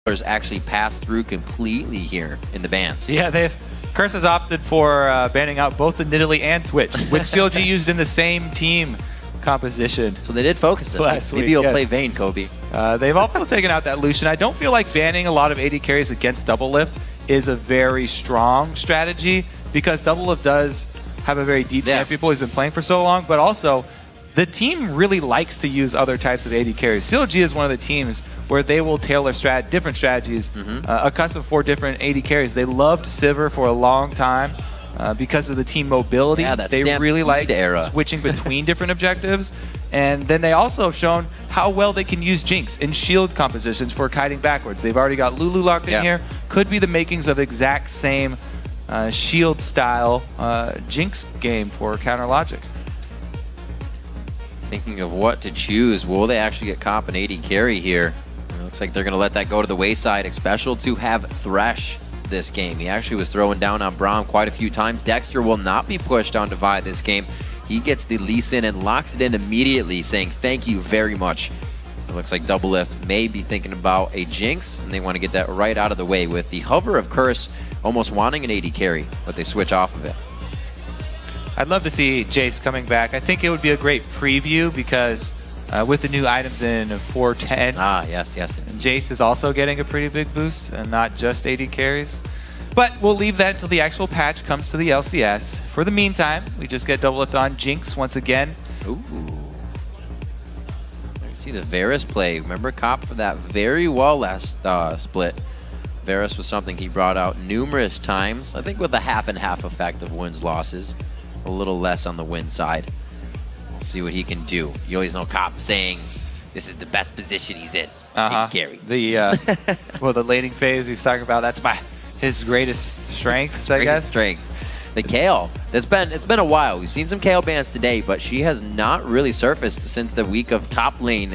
actually passed through completely here in the bans. Yeah, Curse has opted for banning out both the Nidalee and Twitch, which CLG used in the same team composition. So they did focus it. Maybe you'll play Vayne, Kobe. They've also taken out that Lucian. I don't feel like banning a lot of AD carries against Double Lift is a very strong strategy, because Double Lift does have a very deep champion pool. He's been playing for so long, but also the team really likes to use other types of AD carries. CLG is one of the teams where they will tailor different strategies, accustomed for different AD carries. They loved Sivir for a long time because of the team mobility. Yeah, they really like switching between different objectives. And then they also have shown how well they can use Jinx in shield compositions for kiting backwards. They've already got Lulu locked in here. Could be the makings of exact same shield style Jinx game for counter logic. Thinking of what to choose. Will they actually get comp and AD carry here? It looks like they're going to let that go to the wayside. Xpecial to have Thresh this game. He actually was throwing down on Braum quite a few times. Dexter will not be pushed on Divide this game. He gets the Lee Sin and locks it in immediately, saying thank you very much. It looks like Double Lift may be thinking about a Jinx, and they want to get that right out of the way with the hover of Curse almost wanting an AD carry, but they switch off of it. I'd love to see Jace coming back. I think it would be a great preview, because with the new items in 410, yes, Jace is also getting a pretty big boost, and not just AD carries. But we'll leave that until the actual patch comes to the LCS. For the meantime, we just get Double Lift on Jinx once again. Ooh. You see the Varus play. Remember Cop for that very well last split. Varus was something he brought out numerous times. I think with a half and half effect of wins losses. A little less on the win side. We'll see what he can do. You always know Cop saying this is the best position he's in. Carry. Well, the laning phase he's talking about, that's his greatest strengths, I guess. Strength. The Kayle. It's been a while. We've seen some Kayle bans today, but she has not really surfaced since the week of top lane,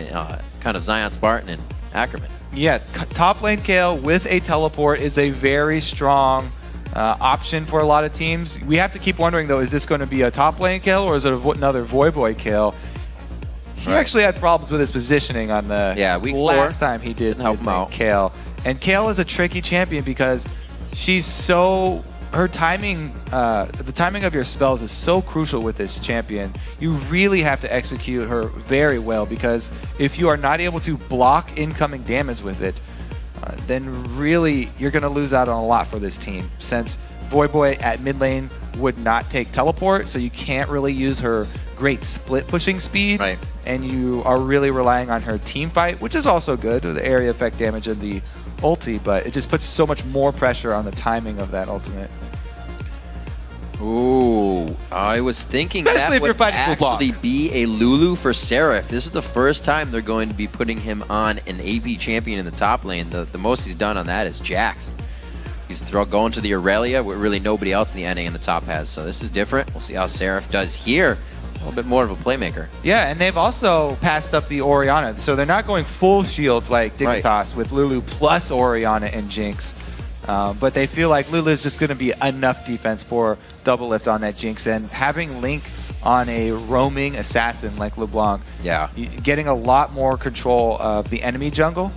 kind of Zion Spartan and Ackerman. Yeah, top lane Kayle with a teleport is a very strong option for a lot of teams. We have to keep wondering, though, is this going to be a top lane Kayle, or is it another Voyboy Kayle? He actually had problems with his positioning on the week last time he did help him out. Kayle. And Kayle is a tricky champion because she's her timing, the timing of your spells is so crucial with this champion. You really have to execute her very well, because if you are not able to block incoming damage with it, then really you're going to lose out on a lot for this team, since Voyboy at mid lane would not take teleport, so you can't really use her great split pushing speed. Right. And you are really relying on her team fight, which is also good, the area effect damage and the ulti, but it just puts so much more pressure on the timing of that ultimate. Ooh, I was thinking Especially that would actually be a Lulu for Seraph. This is the first time they're going to be putting him on an AP champion in the top lane. The most he's done on that is Jax. He's going to the Aurelia, where really nobody else in the NA in the top has. So this is different. We'll see how Seraph does here. A little bit more of a playmaker. Yeah, and they've also passed up the Orianna. So they're not going full shields like Dignitas with Lulu plus Orianna and Jinx. But they feel like Lulu is just going to be enough defense for Double Lift on that Jinx. And having Link on a roaming assassin like LeBlanc, getting a lot more control of the enemy jungle.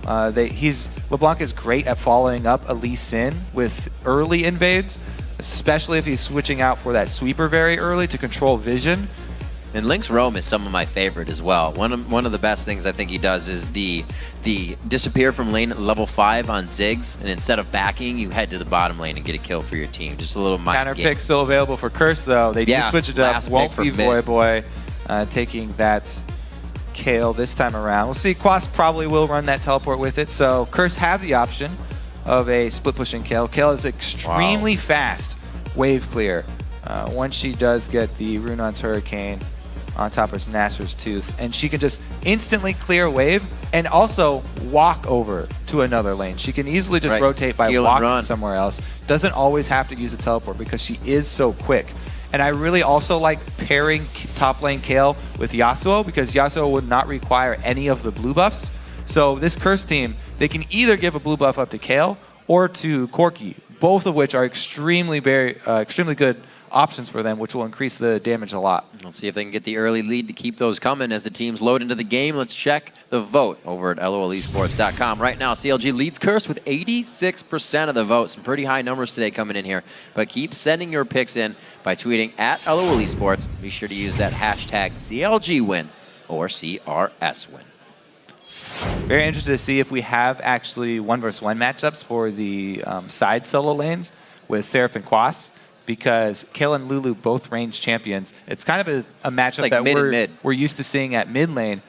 LeBlanc is great at following up a Lee Sin with early invades, especially if he's switching out for that sweeper very early to control vision. And Link's roam is some of my favorite as well. One of the best things I think he does is the disappear from lane at level 5 on Ziggs, and instead of backing, you head to the bottom lane and get a kill for your team. Just a little mind Counter game. pick still available for Curse, though. They do switch it up. Won't be Voyboy taking that Kayle this time around. We'll see. Quas probably will run that teleport with it, so Curse have the option of a split pushing Kayle. Kayle is extremely fast wave clear. Once she does get the Runon's Hurricane on top of Nasser's Tooth, and she can just instantly clear a wave and also walk over to another lane. She can easily just rotate by walking somewhere else. Doesn't always have to use a teleport because she is so quick. And I really also like pairing top lane Kayle with Yasuo, because Yasuo would not require any of the blue buffs. So this Curse team, they can either give a blue buff up to Kayle or to Corki, both of which are extremely good options for them, which will increase the damage a lot. Let's see if they can get the early lead to keep those coming as the teams load into the game. Let's check the vote over at lolesports.com. Right now, CLG leads Curse with 86% of the vote. Some pretty high numbers today coming in here. But keep sending your picks in by tweeting at LOLesports. Be sure to use that hashtag CLGwin or CRSwin. Very interested to see if we have actually 1v1 matchups for the side solo lanes with Seraph and Quas, because Kale and Lulu both range champions. It's kind of a matchup like that we're used to seeing at mid lane.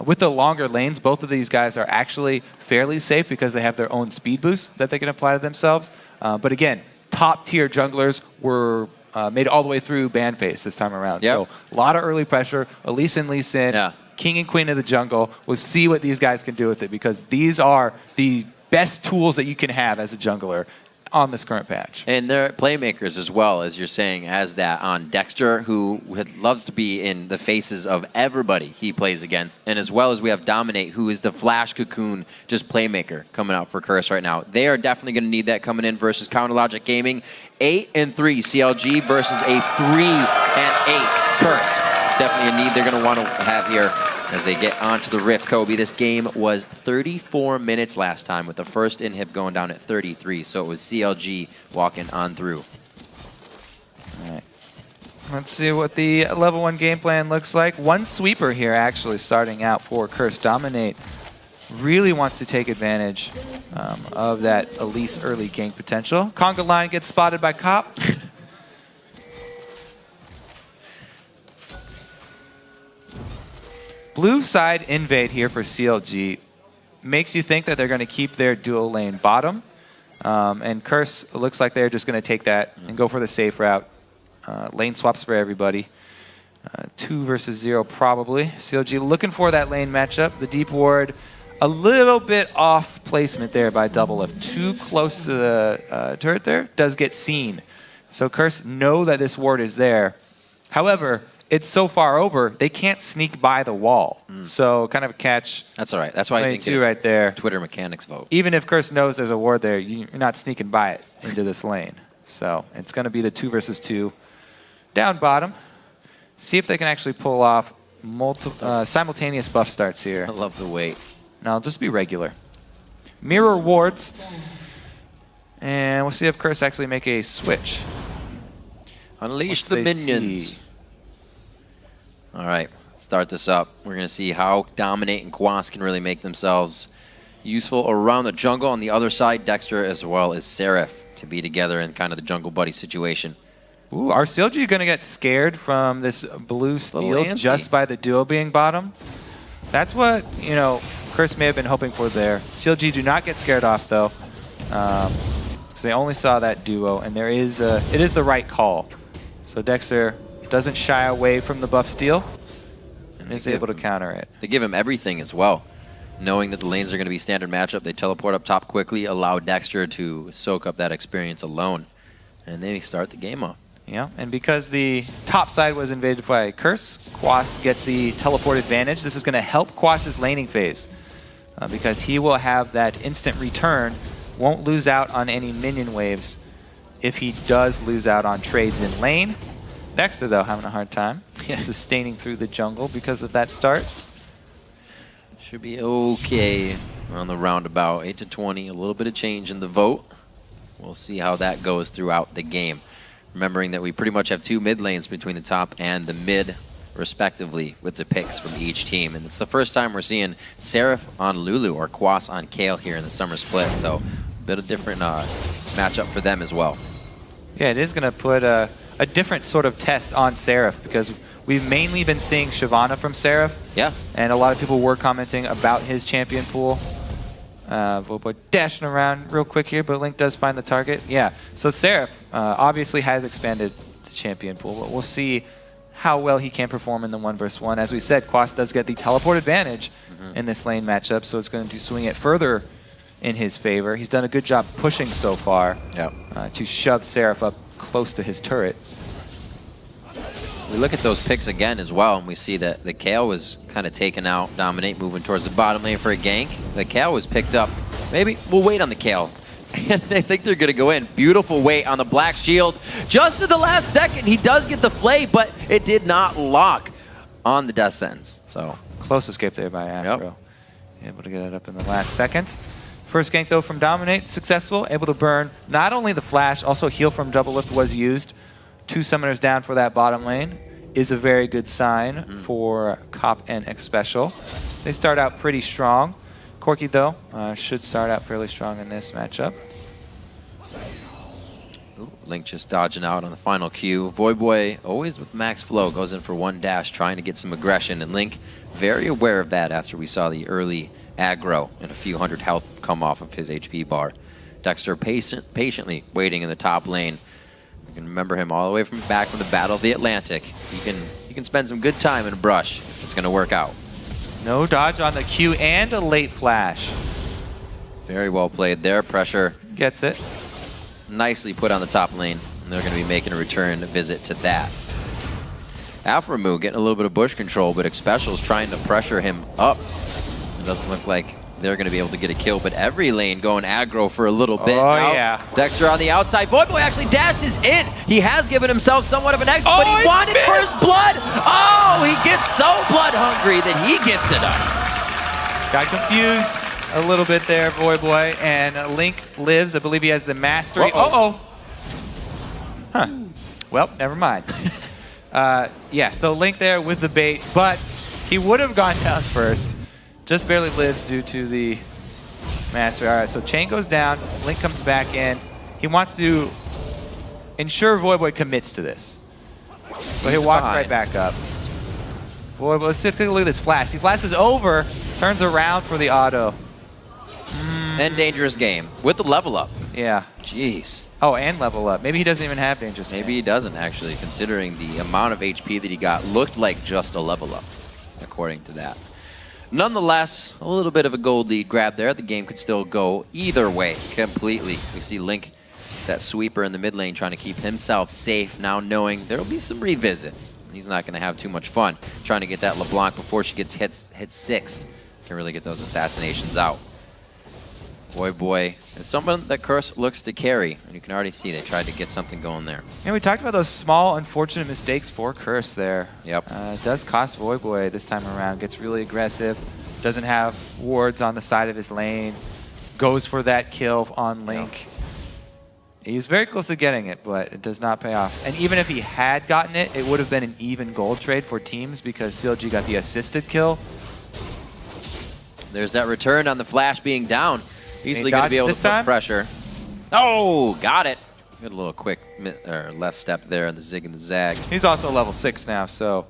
With the longer lanes, both of these guys are actually fairly safe because they have their own speed boost that they can apply to themselves. But again, top tier junglers were made all the way through ban phase this time around. Yep. So a lot of early pressure. Elise and Lee Sin. Yeah. King and Queen of the Jungle. We'll see what these guys can do with it, because these are the best tools that you can have as a jungler on this current patch. And they're playmakers as well, as you're saying, as that on Dexter, who loves to be in the faces of everybody he plays against. And as well as we have Dominate, who is the Flash Cocoon, just playmaker coming out for Curse right now. They are definitely going to need that coming in versus Counter Logic Gaming. 8-3 CLG versus a 3-8 Curse. Definitely a need they're going to want to have here as they get onto the Rift. Kobe, this game was 34 minutes last time, with the first inhib going down at 33. So it was CLG walking on through. All right. Let's see what the level 1 game plan looks like. One sweeper here actually starting out for Curse. Dominate really wants to take advantage of that Elise early gank potential. Conga line gets spotted by Cop. Blue side invade here for CLG makes you think that they're going to keep their dual lane bottom. And Curse looks like they're just going to take that and go for the safe route. Lane swaps for everybody. 2 versus 0 probably. CLG looking for that lane matchup. The deep ward, a little bit off placement there by Double. If too close to the turret there, does get seen. So Curse know that this ward is there. However, it's so far over, they can't sneak by the wall. So kind of a catch. That's all right. That's why I think right there. Twitter mechanics vote. Even if Curse knows there's a ward there, you're not sneaking by it into this lane. So it's going to be the 2 versus 2 down bottom. See if they can actually pull off simultaneous buff starts here. I love the wait. No, just be regular. Mirror wards. And we'll see if Curse actually make a switch. Unleash the minions. All right, let's start this up. We're going to see how Dominate and Quas can really make themselves useful around the jungle. On the other side, Dexter as well as Seraph to be together in kind of the jungle buddy situation. Ooh, are CLG going to get scared from this blue steal just by the duo being bottom? That's what, you know, Curse may have been hoping for there. CLG do not get scared off, though. So they only saw that duo, and there is it is the right call. So Dexter doesn't shy away from the buff steal and is able to counter it. They give him everything as well. Knowing that the lanes are going to be standard matchup, they teleport up top quickly, allow Dexter to soak up that experience alone, and then he start the game off. Yeah, and because the top side was invaded by Curse, Quas gets the teleport advantage. This is going to help Quas's laning phase because he will have that instant return, won't lose out on any minion waves if he does lose out on trades in lane. Dexter, though, having a hard time sustaining through the jungle because of that start. Should be okay on the roundabout. 8-20, a little bit of change in the vote. We'll see how that goes throughout the game. Remembering that we pretty much have 2 mid lanes between the top and the mid, respectively, with the picks from each team. And it's the first time we're seeing Seraph on Lulu or Quas on Kale here in the summer split. So a bit of different matchup for them as well. Yeah, it is going to put a different sort of test on Seraph because we've mainly been seeing Shyvana from Seraph. Yeah. And a lot of people were commenting about his champion pool. Voboy dashing around real quick here, but Link does find the target. Yeah, so Seraph obviously has expanded the champion pool, but we'll see how well he can perform in the 1 versus 1. As we said, Quas does get the teleport advantage in this lane matchup, so it's going to swing it further in his favor. He's done a good job pushing so far to shove Seraph up close to his turret. We look at those picks again as well, and we see that the Kale was kind of taken out, Dominate moving towards the bottom lane for a gank. The Kale was picked up. Maybe we'll wait on the Kale And they think they're going to go in. Beautiful weight on the black shield. Just at the last second, he does get the flay, but it did not lock on the death sentence. So close escape there by Afro. Yep. Able to get it up in the last second. First gank, though, from Dominate, successful. Able to burn not only the flash, also heal from Double Lift was used. 2 summoners down for that bottom lane is a very good sign for Cop and X Special. They start out pretty strong. Corki, though, should start out fairly strong in this matchup. Ooh, Link just dodging out on the final Q. Voyboy, always with max flow, goes in for 1 dash, trying to get some aggression. And Link, very aware of that after we saw the early aggro and a few hundred health come off of his HP bar. Dexter patiently waiting in the top lane. You can remember him all the way from back from the Battle of the Atlantic. You can spend some good time in a brush. It's going to work out. No dodge on the Q and a late flash. Very well played there. Pressure. Gets it. Nicely put on the top lane. And they're going to be making a return visit to that. Alphamu getting a little bit of bush control, but Xpecial's trying to pressure him up. It doesn't look like they're going to be able to get a kill, but every lane going aggro for a little bit. Oh, now, yeah. Dexter on the outside. Voyboy actually dashed his in. He has given himself somewhat of an exit, but he wanted first blood. Oh, he gets so blood hungry that he gets it up. Got confused a little bit there, Voyboy, and Link lives. I believe he has the mastery. Uh-oh. Huh. Well, never mind. Yeah, so Link there with the bait, but he would have gone down first. Just barely lives due to the mastery. All right, so chain goes down. Link comes back in. He wants to ensure Voyboy commits to this. So he walks right back up. Voyboy, let's take a look at this flash. He flashes over, turns around for the auto. And dangerous game with the level up. Yeah. Jeez. Oh, and level up. Maybe he doesn't even have dangerous game. Maybe he doesn't, actually, considering the amount of HP that he got. Looked like just a level up, according to that. Nonetheless, a little bit of a gold lead grab there. The game could still go either way completely. We see Link, that sweeper in the mid lane, trying to keep himself safe, now knowing there will be some revisits. He's not going to have too much fun trying to get that LeBlanc before she gets hit 6. Can really get those assassinations out. Voyboy is someone that Curse looks to carry, and you can already see they tried to get something going there. And we talked about those small, unfortunate mistakes for Curse there. Yep. It does cost Voyboy this time around. Gets really aggressive, doesn't have wards on the side of his lane, goes for that kill on Link. Yep. He's very close to getting it, but it does not pay off. And even if he had gotten it, it would have been an even gold trade for teams because CLG got the assisted kill. There's that return on the flash being down. Easily going to be able to put pressure. Oh, got it. Good little quick left step there on the zig and the zag. He's also level 6 now, so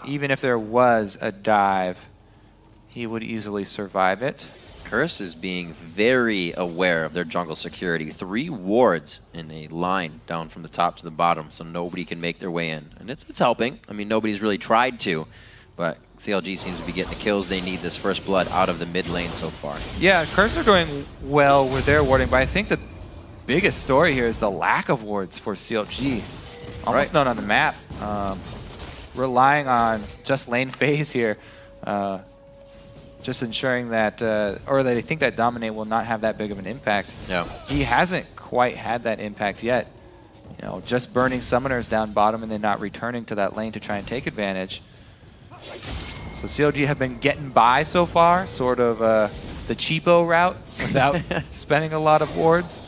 even if there was a dive, he would easily survive it. Curse is being very aware of their jungle security. 3 wards in a line down from the top to the bottom, so nobody can make their way in. And it's helping. I mean, nobody's really tried to, but CLG seems to be getting the kills they need this first blood out of the mid lane so far. Yeah, Curse are doing well with their warding, but I think the biggest story here is the lack of wards for CLG. Almost none on the map. Relying on just lane phase here. Just ensuring that, or they think that Dominate will not have that big of an impact. Yeah. He hasn't quite had that impact yet. You know, just burning summoners down bottom and then not returning to that lane to try and take advantage. So CLG have been getting by so far, sort of the cheapo route without spending a lot of wards.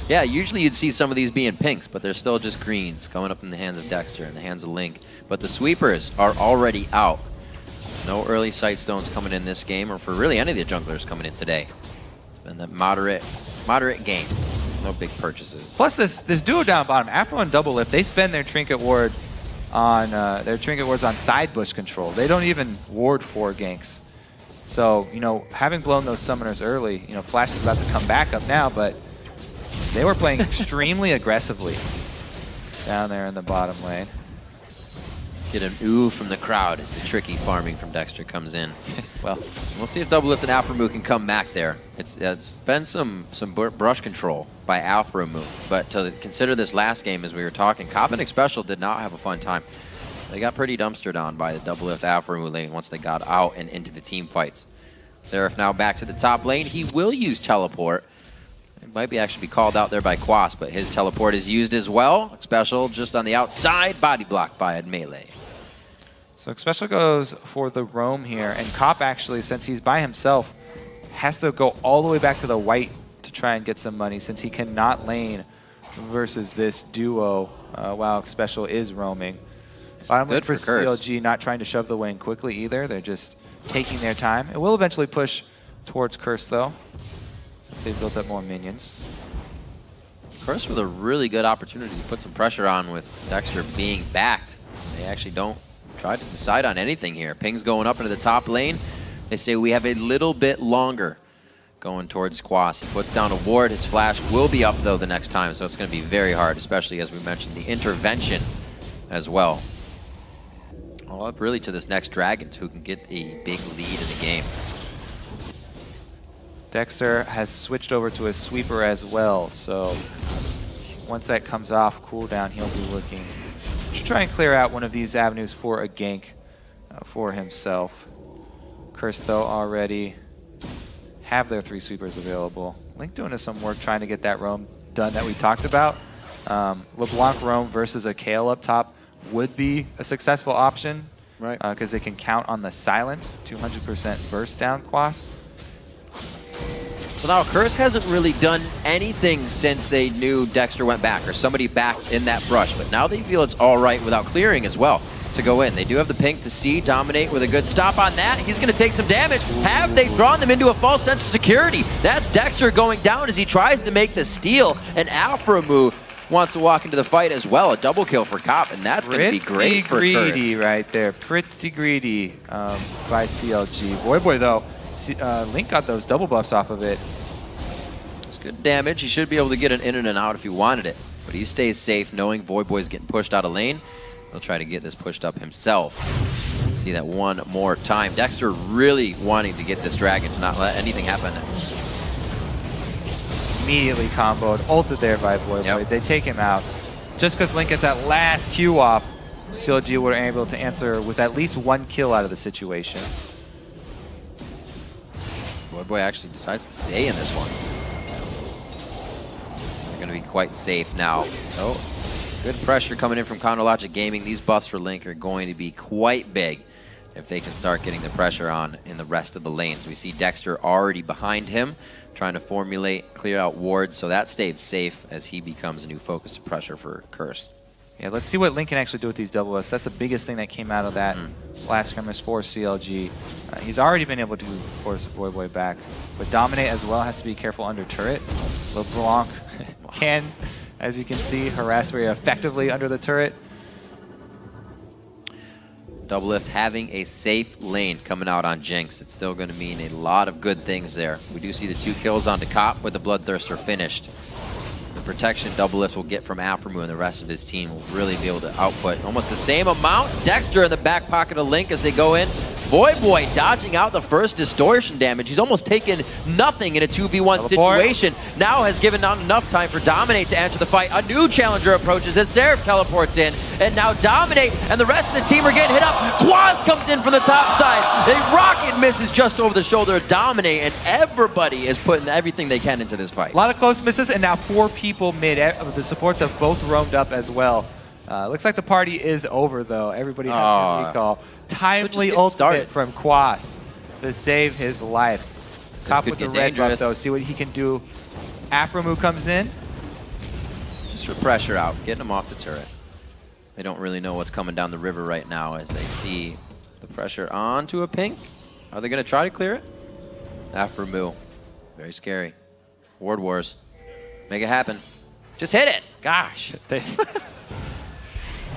Yeah, usually you'd see some of these being pinks, but they're still just greens coming up in the hands of Dexter and the hands of Link. But the sweepers are already out. No early sight stones coming in this game, or for really any of the junglers coming in today. It's been a moderate game. No big purchases. Plus this duo down bottom, Afro and Double Lift, they spend their trinket ward on wards on side bush control. They don't even ward for ganks. So, you know, having blown those summoners early, you know, Flash is about to come back up now, but they were playing extremely aggressively down there in the bottom lane. Get an ooh from the crowd as the tricky farming from Dexter comes in. Well, we'll see if Double Lift and Alphamu can come back there. It's been some brush control by Alphamu, but to consider this last game as we were talking, Cop and Xpecial did not have a fun time. They got pretty dumpstered on by the Double Lift Alphamu lane once they got out and into the team fights. Seraph now back to the top lane. He will use teleport. It might be actually be called out there by Quas, but his teleport is used as well. Special just on the outside, body blocked by a melee. So Special goes for the roam here, and Cop actually, since he's by himself, has to go all the way back to the white to try and get some money, since he cannot lane versus this duo while Special is roaming. Bottom lane for CLG not trying to shove the lane quickly either. They're just taking their time. It will eventually push towards Curse though, since they've built up more minions. Curse with a really good opportunity to put some pressure on with Dexter being backed. They actually don't try to decide on anything here. Ping's going up into the top lane. They say we have a little bit longer going towards Quas. He puts down a ward. His flash will be up though the next time, so it's going to be very hard, especially as we mentioned the intervention as well. All up really to this next Dragon who can get a big lead in the game. Dexter has switched over to a sweeper as well, so once that comes off cooldown, he'll be looking to try and clear out one of these avenues for a gank for himself. Curse though already have their 3 sweepers available. Link doing some work trying to get that roam done that we talked about. LeBlanc roam versus a Kale up top would be a successful option, right? Because they can count on the silence, 200% burst down Quas. So now Curse hasn't really done anything since they knew Dexter went back, or somebody back in that brush, but now they feel it's all right without clearing as well to go in. They do have the pink to see Dominate with a good stop on that. He's going to take some damage. Have they drawn them into a false sense of security? That's Dexter going down as he tries to make the steal, and Alframu wants to walk into the fight as well. A double kill for Cop, and that's going to be great for Curse. Pretty greedy right there. Pretty greedy by CLG. Voyboy though, Link got those double buffs off of it. It's good damage. He should be able to get an in and an out if he wanted it, but he stays safe knowing Voyboy's getting pushed out of lane. He'll try to get this pushed up himself. See that one more time. Dexter really wanting to get this Dragon to not let anything happen. Immediately comboed, ulted there by Voyboy. Yep. They take him out. Just because Link gets that last Q off, CLG were able to answer with at least 1 kill out of the situation. Voyboy actually decides to stay in this one. They're going to be quite safe now. So, good pressure coming in from Counterlogic Gaming. These buffs for Link are going to be quite big if they can start getting the pressure on in the rest of the lanes. We see Dexter already behind him, trying to formulate, clear out wards, so that stays safe as he becomes a new focus of pressure for Curse. Yeah, let's see what Link can actually do with these double Fs. That's the biggest thing that came out of that last skirmish for CLG. He's already been able to force Voyboy back, but Dominate as well has to be careful under turret. LeBlanc can, as you can see, harass very effectively under the turret. Doublelift having a safe lane coming out on Jinx. It's still going to mean a lot of good things there. We do see the 2 kills onto Cop with the Bloodthirster finished. The protection Doublelift will get from Alframu and the rest of his team will really be able to output almost the same amount. Dexter in the back pocket of Link as they go in. Voyboy dodging out the first distortion damage. He's almost taken nothing in a 2v1 situation. Now has given not enough time for Dominate to enter the fight. A new challenger approaches as Seraph teleports in. And now Dominate and the rest of the team are getting hit up. Quas comes in from the top side. A rocket misses just over the shoulder of Dominate, and everybody is putting everything they can into this fight. A lot of close misses, and now 4 people mid. The supports have both roamed up as well. Looks like the party is over, though. Everybody has a recall. Timely ultimate from Quas to save his life. Cop with the red buff, though. See what he can do. Alframu comes in. Just for pressure out, getting him off the turret. They don't really know what's coming down the river right now as they see the pressure onto a pink. Are they going to try to clear it? Alframu. Very scary. Ward Wars. Make it happen. Just hit it. Gosh.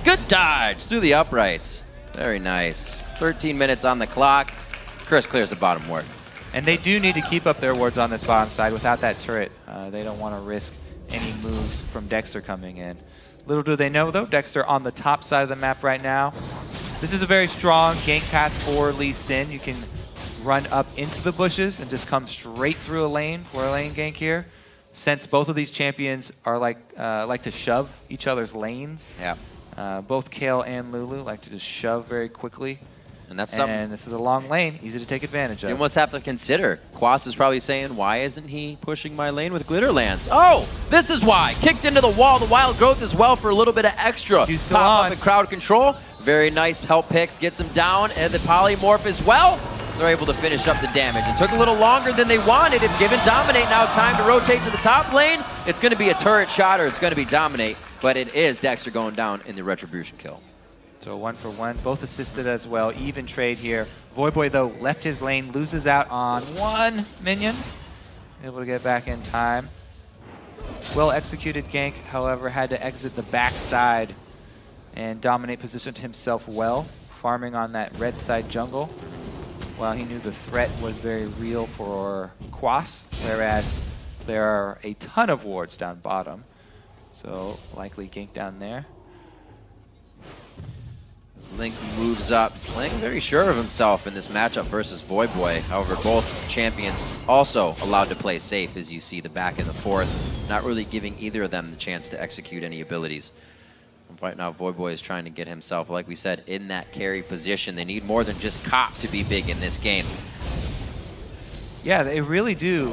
Good dodge through the uprights. Very nice. 13 minutes on the clock. Chris clears the bottom ward. And they do need to keep up their wards on this bottom side without that turret. They don't want to risk any moves from Dexter coming in. Little do they know, though, Dexter on the top side of the map right now. This is a very strong gank path for Lee Sin. You can run up into the bushes and just come straight through a lane for a lane gank here. Since both of these champions are like to shove each other's lanes. Yeah. Both Kale and Lulu like to just shove very quickly. And that's something. And this is a long lane, easy to take advantage of. You almost have to consider. Quas is probably saying, why isn't he pushing my lane with glitter lands? Oh, this is why. Kicked into the wall. The wild growth as well for a little bit of extra pop up and crowd control. Very nice help picks, gets him down, and the polymorph as well. They're able to finish up the damage. It took a little longer than they wanted. It's given Dominate now time to rotate to the top lane. It's going to be a turret shot or it's going to be Dominate, but it is Dexter going down in the Retribution kill. So 1-for-1, both assisted as well. Even trade here. Voyboy, though, left his lane, loses out on one minion. Able to get back in time. Well executed gank, however, had to exit the backside, and Dominate positioned himself well, farming on that red side jungle, while he knew the threat was very real for Quas, whereas there are a ton of wards down bottom. So likely gank down there. As Link moves up, playing very sure of himself in this matchup versus Voyboy. However, both champions also allowed to play safe, as you see the back and the forth, not really giving either of them the chance to execute any abilities. Right now, Voyboy is trying to get himself, like we said, in that carry position. They need more than just Cop to be big in this game. Yeah, they really do.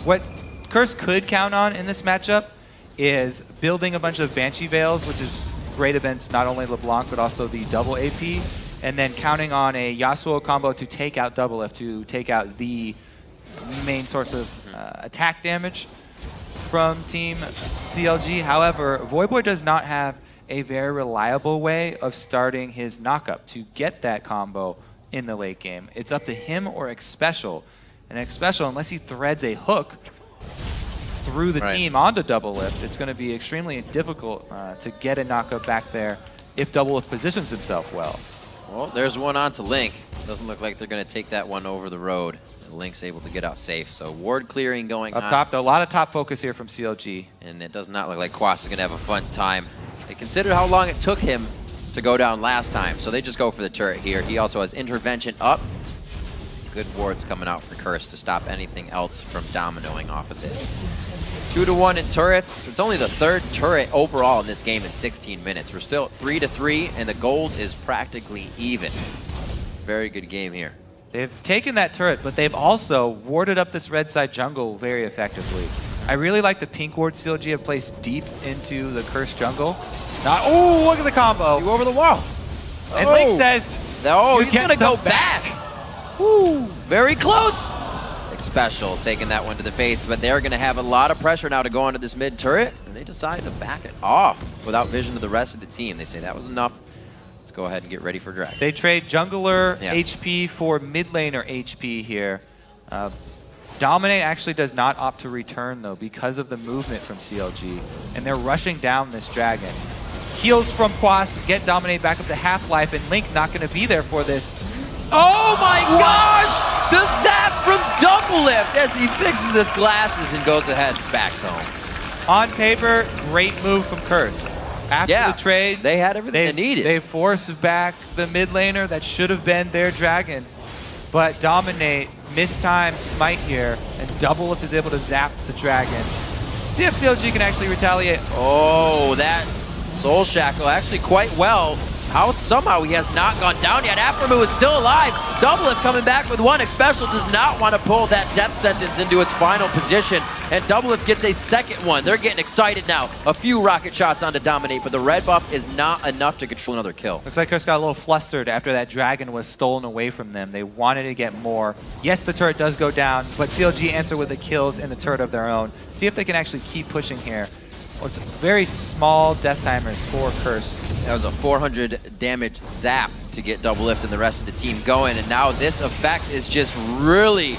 What Curse could count on in this matchup is building a bunch of Banshee Veils, which is great against not only LeBlanc, but also the double AP, and then counting on a Yasuo combo to take out W5D2, to take out the main source of attack damage from Team CLG. However, Voyboy does not have a very reliable way of starting his knockup to get that combo in the late game. It's up to him or Xpecial. And Xpecial, unless he threads a hook through the team onto W5D2, it's going to be extremely difficult to get a knockup back there if W5D2 positions himself well. Well, there's one onto Link. Doesn't look like they're going to take that one over the road. Link's able to get out safe. So ward clearing going on. Up top, though, a lot of top focus here from CLG. And it does not look like Quas is going to have a fun time. They considered how long it took him to go down last time, so they just go for the turret here. He also has intervention up. Good wards coming out for Curse to stop anything else from dominoing off of this. 2-to-1 in turrets. It's only the third turret overall in this game in 16 minutes. We're still 3-to-3, and the gold is practically even. Very good game here. They've taken that turret, but they've also warded up this red side jungle very effectively. I really like the pink ward CLG have placed deep into the Curse jungle. Oh, look at the combo. You over the wall. And Link says, no, he's going to go back. Woo, very close. Xpecial taking that one to the face, but they're going to have a lot of pressure now to go onto this mid turret, and they decide to back it off without vision to the rest of the team. They say that was enough. Let's go ahead and get ready for draft. They trade jungler HP for mid laner HP here. Dominate actually does not opt to return, though, because of the movement from CLG, and they're rushing down this dragon. Heals from Quas, get Dominate back up to half-life, and Link not going to be there for this. Oh my gosh! The zap from W5D2 as he fixes his glasses and goes ahead and backs home. On paper, great move from Curse. After the trade, they had everything they needed. They forced back the mid laner that should have been their dragon. But Dominate mistimed smite here, and W5D2 is able to zap the dragon. See if CLG can actually retaliate. Oh, that Soul Shackle actually quite well. How somehow he has not gone down yet. Aphromoo is still alive. W5D2 coming back with one. Xpecial does not want to pull that death sentence into its final position. And W5D2 gets a second one. They're getting excited now. A few rocket shots onto Dominate, but the red buff is not enough to control another kill. Looks like Curse got a little flustered after that dragon was stolen away from them. They wanted to get more. Yes, the turret does go down, but CLG answer with the kills and the turret of their own. See if they can actually keep pushing here. Well, it's very small death timers for Curse. That was a 400 damage zap to get W5D2 and the rest of the team going, and now this effect is just really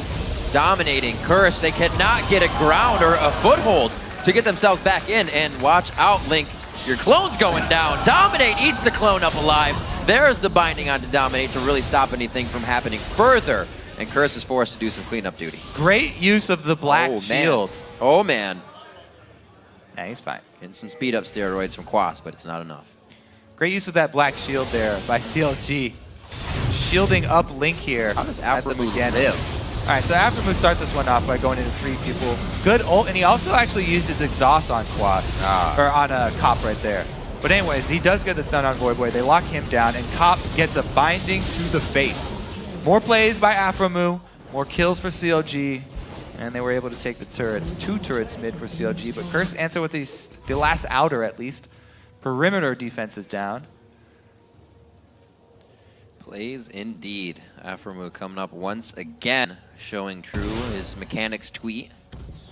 dominating Curse. They cannot get a ground or a foothold to get themselves back in, and watch out, Link. Your clone's going down. Dominate eats the clone up alive. There's the binding onto Dominate to really stop anything from happening further, and Curse is forced to do some cleanup duty. Great use of the black shield. Oh, man. Yeah, he's fine. Getting some speed up steroids from Quas, but it's not enough. Great use of that black shield there by CLG. Shielding up Link here. How does Aphromoo live? All right, so Aphromoo starts this one off by going into 3 people. Good ult, and he also actually used his exhaust on Quas, or on a Cop right there. But anyways, he does get the stun on Void Boy. They lock him down, and Cop gets a binding to the face. More plays by Afromu, more kills for CLG, and they were able to take the turrets. 2 turrets mid for CLG, but Curse answer with the last outer at least. Perimeter defense is down. Plays indeed. Afromu coming up once again, showing true his mechanics tweet.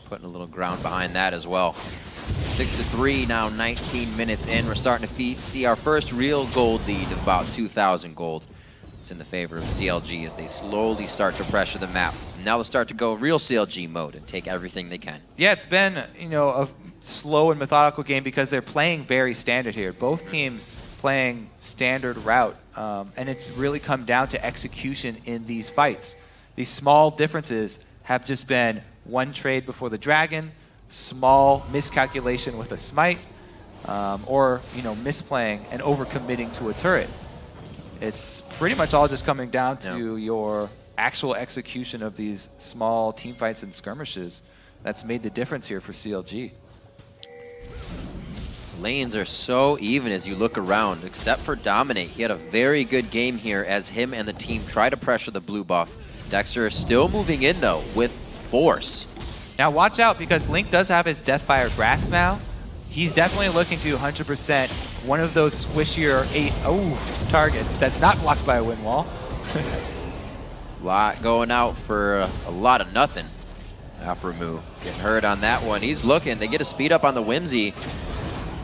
Putting a little ground behind that as well. 6-3 now, 19 minutes in. We're starting to see our first real gold lead of about 2,000 gold. It's in the favor of CLG as they slowly start to pressure the map. Now they'll start to go real CLG mode and take everything they can. Yeah, it's been, you know, a slow and methodical game because they're playing very standard here. Both teams playing standard route, and it's really come down to execution in these fights. These small differences have just been one trade before the dragon, small miscalculation with a smite, or, you know, misplaying and overcommitting to a turret. It's pretty much all just coming down to your actual execution of these small team fights and skirmishes. That's made the difference here for CLG. Lanes are so even as you look around, except for Dominate. He had a very good game here as him and the team try to pressure the blue buff. Dexter is still moving in, though, with force. Now watch out, because Link does have his Deathfire Grasp now. He's definitely looking to 100% one of those squishier targets that's not blocked by a wind wall. Lot going out for a lot of nothing. Afromu getting hurt on that one. He's looking. They get a speed up on the Whimsy.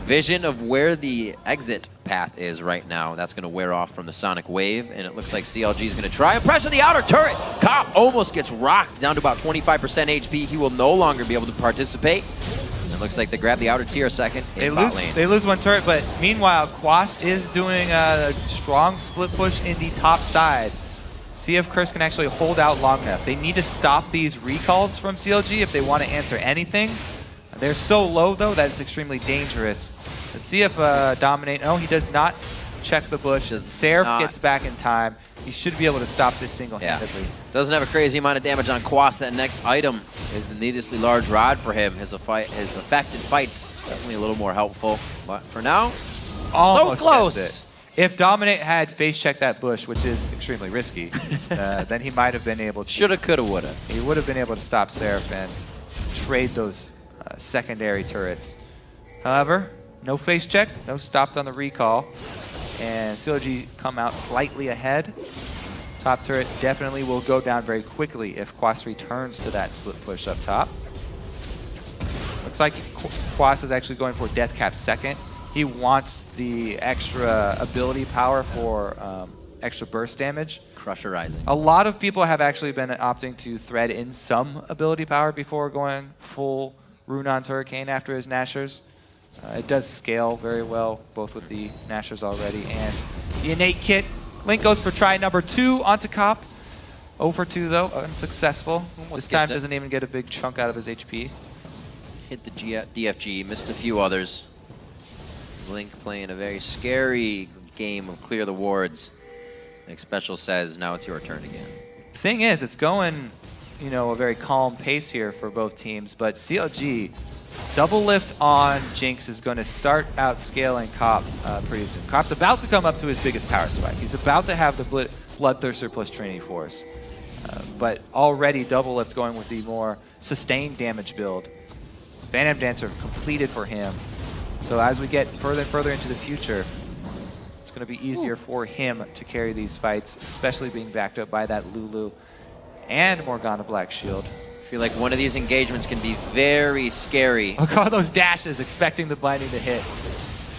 Vision of where the exit path is right now. That's going to wear off from the Sonic Wave, and it looks like CLG is going to try and pressure the outer turret. Cop almost gets rocked down to about 25% HP. He will no longer be able to participate. And it looks like they grab the outer tier second in bot lane. They lose one turret, but meanwhile, Quas is doing a strong split push in the top side. See if Curse can actually hold out long enough. They need to stop these recalls from CLG if they want to answer anything. They're so low, though, that it's extremely dangerous. Let's see if Dominate... No, he does not check the bush. Seraph gets back in time. He should be able to stop this single-handedly. Yeah. Doesn't have a crazy amount of damage on Quas. That next item is the needlessly large rod for him. His affected fights definitely a little more helpful. But for now, almost so close. If Dominate had face-checked that bush, which is extremely risky, then he might have been able to... Shoulda, coulda, woulda. He would have been able to stop Seraph and trade those secondary turrets. However, no face check, no stopped on the recall, and CLG come out slightly ahead. Top turret definitely will go down very quickly if Quas returns to that split push up top. Looks like Quas is actually going for Death Cap second. He wants the extra ability power for extra burst damage. Crusherizing. A lot of people have actually been opting to thread in some ability power before going full Runon's Hurricane after his Nashers. It does scale very well, both with the Nashers already and the innate kit. Link goes for try number 2 onto Cop. 0 for 2 though, unsuccessful. This time doesn't even get a big chunk out of his HP. Hit the DFG, missed a few others. Link playing a very scary game of clear the wards. Like Special says, now it's your turn again. Thing is, it's going, you know, a very calm pace here for both teams, but CLG double lift on Jinx is going to start out scaling Cop pretty soon. Cop's about to come up to his biggest power spike. He's about to have the Bloodthirster plus Trinity Force, but already double lift going with the more sustained damage build. Phantom Dancer completed for him. So as we get further and further into the future, it's going to be easier for him to carry these fights, especially being backed up by that Lulu and Morgana Black Shield. I feel like one of these engagements can be very scary. Look at all those dashes, expecting the binding to hit.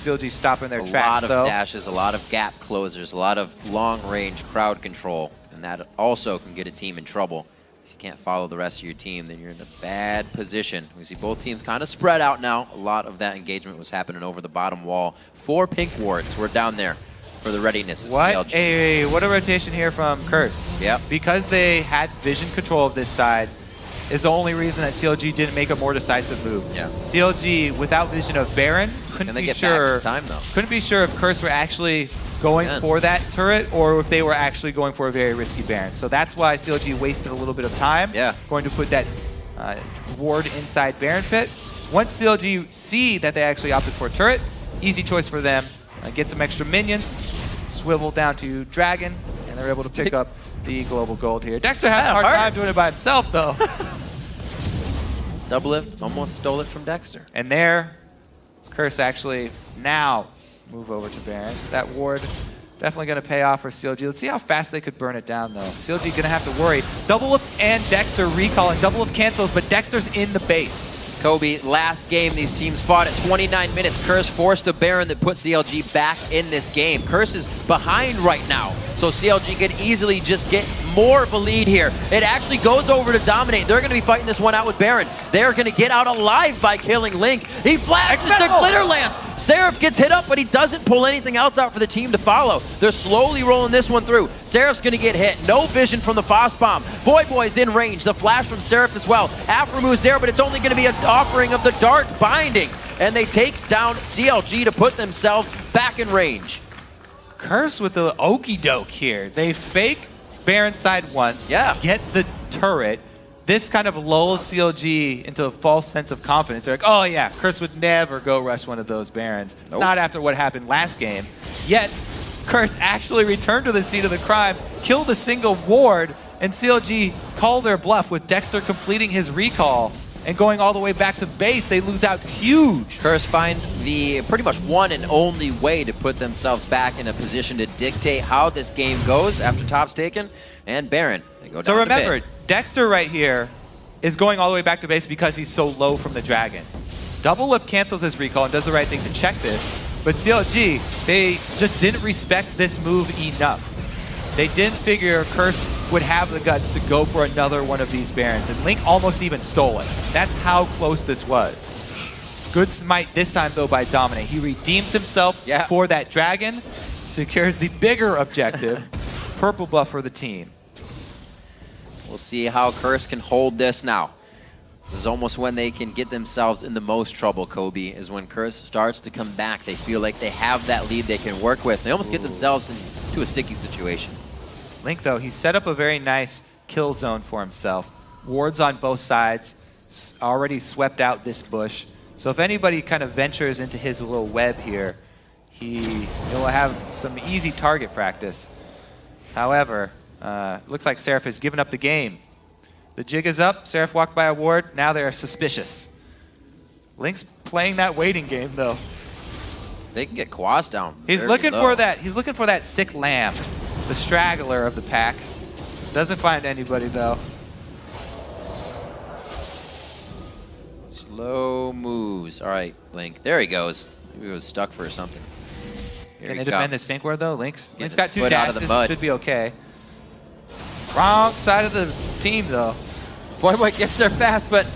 CLG stopping their tracks, though. A lot of dashes, a lot of gap closers, a lot of long-range crowd control, and that also can get a team in trouble. If you can't follow the rest of your team, then you're in a bad position. We see both teams kind of spread out now. A lot of that engagement was happening over the bottom wall. 4 pink wards were down there for the readiness of CLG. What a rotation here from Curse. Yep. Because they had vision control of this side is the only reason that CLG didn't make a more decisive move. Yeah. CLG, without vision of Baron, couldn't be sure if Curse were actually going for that turret or if they were actually going for a very risky Baron. So that's why CLG wasted a little bit of time going to put that ward inside Baron Pit. Once CLG see that they actually opted for a turret, easy choice for them. Get some extra minions, swivel down to Dragon, and they're able to pick up the global gold here. Dexter had a hard time doing it by himself, though. Doublelift almost stole it from Dexter. And there, Curse actually now move over to Baron. That ward definitely going to pay off for CLG. Let's see how fast they could burn it down, though. CLG going to have to worry. Doublelift and Dexter recall, and Doublelift cancels, but Dexter's in the base. Kobe, last game these teams fought at 29 minutes. Curse forced a Baron that put CLG back in this game. Curse is behind right now, so CLG could easily just get more of a lead here. It actually goes over to Dominate. They're going to be fighting this one out with Baron. They're going to get out alive by killing Link. He flashes the Glitter Lance. Seraph gets hit up, but he doesn't pull anything else out for the team to follow. They're slowly rolling this one through. Seraph's going to get hit. No vision from the Foss Bomb. Voyboy's in range. The flash from Seraph as well. Afromu's there, but it's only going to be an offering of the Dark Binding. And they take down CLG to put themselves back in range. Curse with the okie doke here. They fake Baron side once, get the turret. This kind of lulls CLG into a false sense of confidence. They're like, oh yeah, Curse would never go rush one of those Barons. Nope. Not after what happened last game. Yet, Curse actually returned to the scene of the crime, killed a single ward, and CLG called their bluff with Dexter completing his recall and going all the way back to base. They lose out huge. Curse find the pretty much one and only way to put themselves back in a position to dictate how this game goes after top's taken. And Baron, they go down. So remember, Dexter right here is going all the way back to base because he's so low from the Dragon. Doublelift cancels his recall and does the right thing to check this. But CLG, they just didn't respect this move enough. They didn't figure Curse would have the guts to go for another one of these Barons, and Link almost even stole it. That's how close this was. Good smite this time, though, by Dominate. He redeems himself for that Dragon, secures the bigger objective, purple buff for the team. We'll see how Curse can hold this now. This is almost when they can get themselves in the most trouble, Kobe, is when Curse starts to come back. They feel like they have that lead they can work with. They almost get themselves into a sticky situation. Link, though, he set up a very nice kill zone for himself. Wards on both sides, already swept out this bush. So if anybody kind of ventures into his little web here, he will have some easy target practice. However, looks like Seraph has given up the game. The jig is up. Seraph walked by a ward. Now they're suspicious. Link's playing that waiting game, though. They can get Quas down. He's looking for that. He's looking for that sick lamb, the straggler of the pack. Doesn't find anybody though. Slow moves. All right, Link. There he goes. Maybe he was stuck for something. Can they defend the stink ward though? Link's got two dashes. Out of the mud. Should be okay. Wrong side of the team though. Voyboy gets there fast, but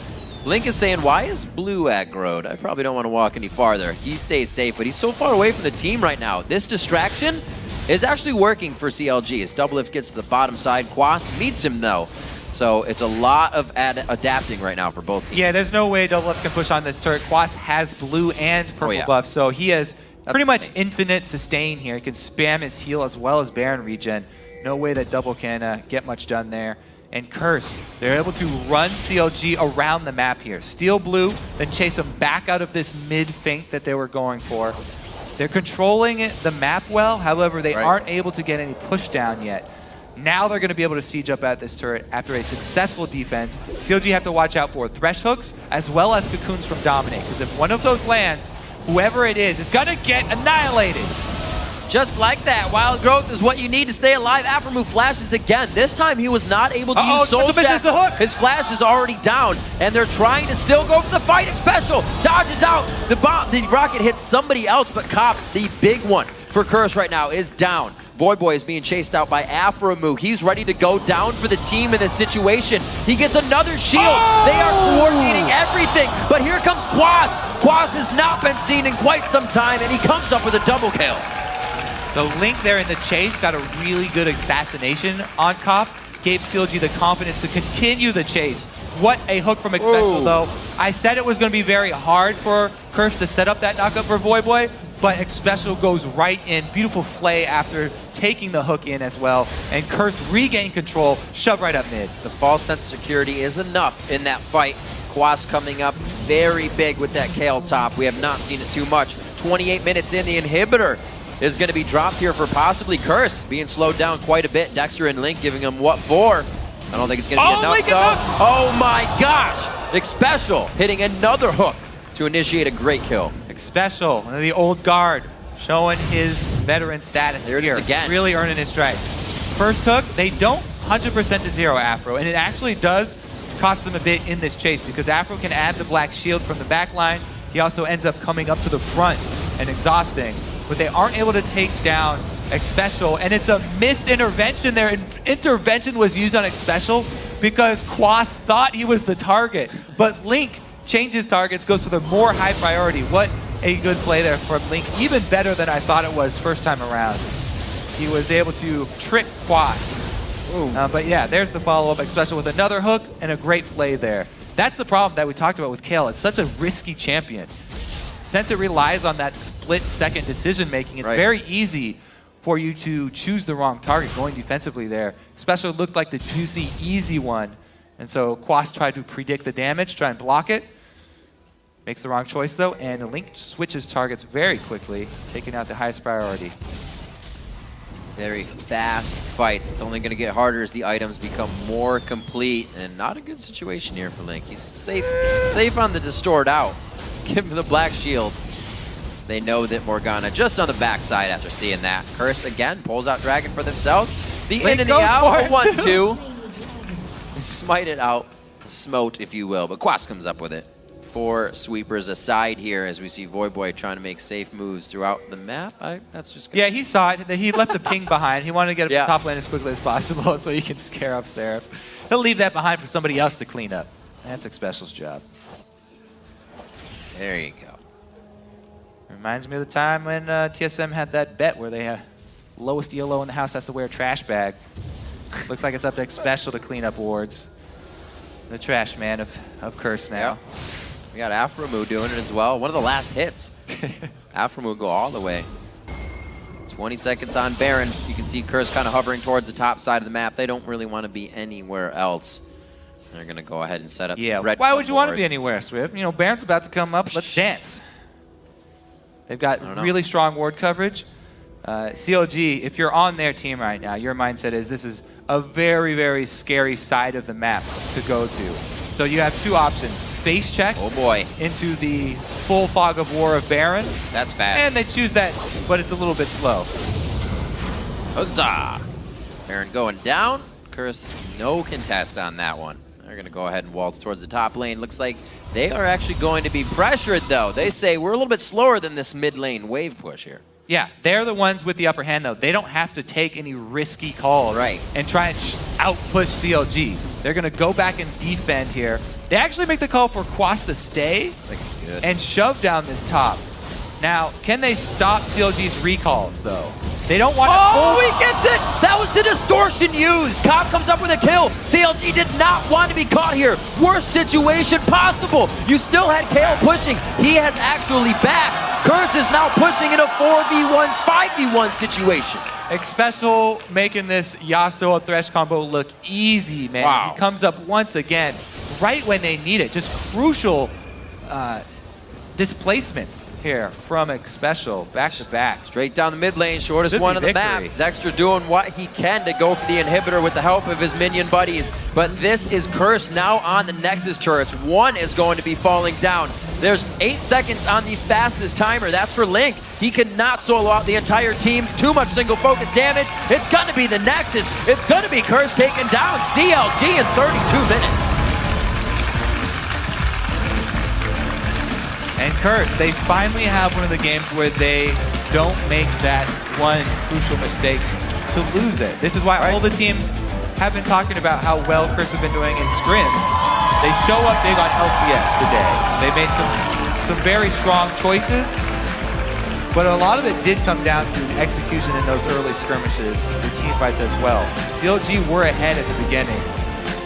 Link is saying, why is blue aggroed? I probably don't want to walk any farther. He stays safe, but he's so far away from the team right now. This distraction is actually working for CLG as Doublelift gets to the bottom side. Quas meets him though. So it's a lot of adapting right now for both teams. Yeah, there's no way Doublelift can push on this turret. Quas has blue and purple buff, so he has pretty much infinite sustain here. He can spam his heal as well as Baron regen. No way that Double can get much done there. And Curse, they're able to run CLG around the map here. Steal blue, then chase them back out of this mid feint that they were going for. They're controlling the map well, however, they aren't able to get any push down yet. Now they're going to be able to siege up at this turret after a successful defense. CLG have to watch out for thresh hooks as well as cocoons from Dominate, because if one of those lands, whoever it is going to get annihilated. Just like that, Wild Growth is what you need to stay alive. Afromu flashes again. This time he was not able to use Soul Stack. His flash is already down, and they're trying to still go for the fighting special. Dodges out. The rocket hits somebody else, but Cop, the big one for Curse right now, is down. Voyboy is being chased out by Afromu. He's ready to go down for the team in this situation. He gets another shield. They are coordinating everything, but here comes Quas. Quas has not been seen in quite some time, and he comes up with a double kill. So Link there in the chase got a really good assassination on Cop. Gave CLG the confidence to continue the chase. What a hook from Expecto though. I said it was going to be very hard for Curse to set up that knockup for Voyboy, but Expecto goes right in. Beautiful flay after taking the hook in as well. And Curse regained control, shove right up mid. The false sense of security is enough in that fight. Quas coming up very big with that Kale top. We have not seen it too much. 28 minutes in. The inhibitor is going to be dropped here for possibly Curse, being slowed down quite a bit. Dexter and Link giving him what for? I don't think it's going to be enough, Link though. Oh my gosh! Xpecial hitting another hook to initiate a great kill. Xpecial, one of the old guard, showing his veteran status here. It is again. Really earning his stripes. First hook, they don't 100% to zero Afro, and it actually does cost them a bit in this chase because Afro can add the black shield from the back line. He also ends up coming up to the front and exhausting, but they aren't able to take down Xpecial, and it's a missed intervention there. Intervention was used on Xpecial because Quas thought he was the target, but Link changes targets, goes for the more high priority. What a good play there from Link, even better than I thought it was first time around. He was able to trick Quas. But yeah, there's the follow-up, Xpecial with another hook and a great play there. That's the problem that we talked about with Kayle. It's such a risky champion. Since it relies on that split-second decision-making, it's very easy for you to choose the wrong target going defensively there. Xpecial looked like the juicy, easy one. And so Quas tried to predict the damage, try and block it. Makes the wrong choice, though, and Link switches targets very quickly, taking out the highest priority. Very fast fights. It's only going to get harder as the items become more complete, and not a good situation here for Link. He's safe on the distort out. Give him the black shield. They know that Morgana just on the backside after seeing that. Curse again pulls out Dragon for themselves. The in and the out, 1-2. Smite it out, smote if you will, but Quas comes up with it. 4 sweepers aside here as we see Voyboy trying to make safe moves throughout the map. That's just yeah, he saw it. He left the ping behind. He wanted to get up to top lane as quickly as possible so he can scare off Seraph. He'll leave that behind for somebody else to clean up. That's Xpecial's job. There you go. Reminds me of the time when TSM had that bet where they lowest ELO in the house has to wear a trash bag. Looks like it's up to Xpecial to clean up wards. The trash man of Curse now. Yep. We got Afromu doing it as well. One of the last hits. Afromu go all the way. 20 seconds on Baron. You can see Curse kind of hovering towards the top side of the map. They don't really want to be anywhere else. They're going to go ahead and set up some red. Why would you want to be anywhere, Swift? You know, Baron's about to come up. Let's dance. They've got really strong ward coverage. CLG, if you're on their team right now, your mindset is this is a very, very scary side of the map to go to. So you have 2 options. Face check into the full fog of war of Baron. That's fast. And they choose that, but it's a little bit slow. Huzzah! Baron going down. Curse, no contest on that one. They're going to go ahead and waltz towards the top lane. Looks like they are actually going to be pressured, though. They say we're a little bit slower than this mid lane wave push here. Yeah, they're the ones with the upper hand, though. They don't have to take any risky calls and try and out-push CLG. They're going to go back and defend here. They actually make the call for Quas to stay and shove down this top. Now, can they stop CLG's recalls, though? They don't want to... Oh, he gets it! That was the distortion used! Cobb comes up with a kill. CLG did not want to be caught here. Worst situation possible. You still had Kayle pushing. He has actually backed. Curse is now pushing in a 4v1, 5v1 situation. Xpecial making this Yasuo Thresh combo look easy, man. Wow. He comes up once again, right when they need it. Just crucial displacements here from Xpecial, back to back. Straight down the mid lane, shortest one of the map. Dexter doing what he can to go for the inhibitor with the help of his minion buddies. But this is Curse now on the Nexus turrets. 1 is going to be falling down. There's 8 seconds on the fastest timer. That's for Link. He cannot solo out the entire team. Too much single focus damage. It's going to be the Nexus. It's going to be Curse taking down CLG in 32 minutes. And Curse, they finally have one of the games where they don't make that one crucial mistake to lose it. This is why all the teams have been talking about how well Curse have been doing in scrims. They show up big on LCS today. They made some very strong choices, but a lot of it did come down to execution in those early skirmishes, the team fights as well. CLG were ahead at the beginning,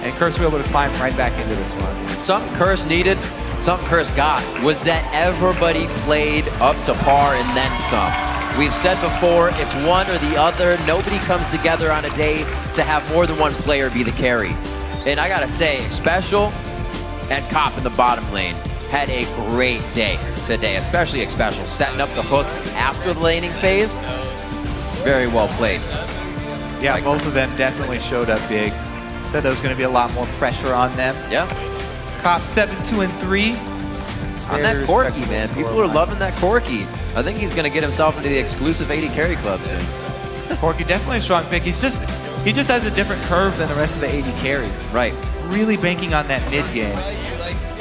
and Curse were able to climb right back into this one. Something Curse needed, something Curse got, was that everybody played up to par and then some. We've said before, it's one or the other. Nobody comes together on a day to have more than one player be the carry. And I gotta say, Xpecial and Cop in the bottom lane, had a great day today, especially Special, setting up the hooks after the laning phase. Very well played. Yeah, like both of them definitely showed up big. Said there was going to be a lot more pressure on them. Yeah. Cop 7, 2, and 3. On that Corki, man. People are loving that Corki. I think he's going to get himself into the exclusive 80 carry club soon. Corki definitely a strong pick. He just has a different curve than the rest of the 80 carries. Right. Really banking on that mid game.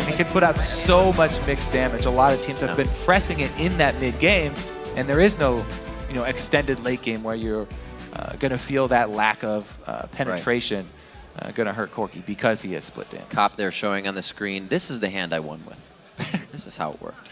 He can put out so much mixed damage. A lot of teams have been pressing it in that mid game, and there is no, extended late game where you're going to feel that lack of penetration. Going to hurt Corki because he has split damage. Cop there showing on the screen. This is the hand I won with. This is how it worked.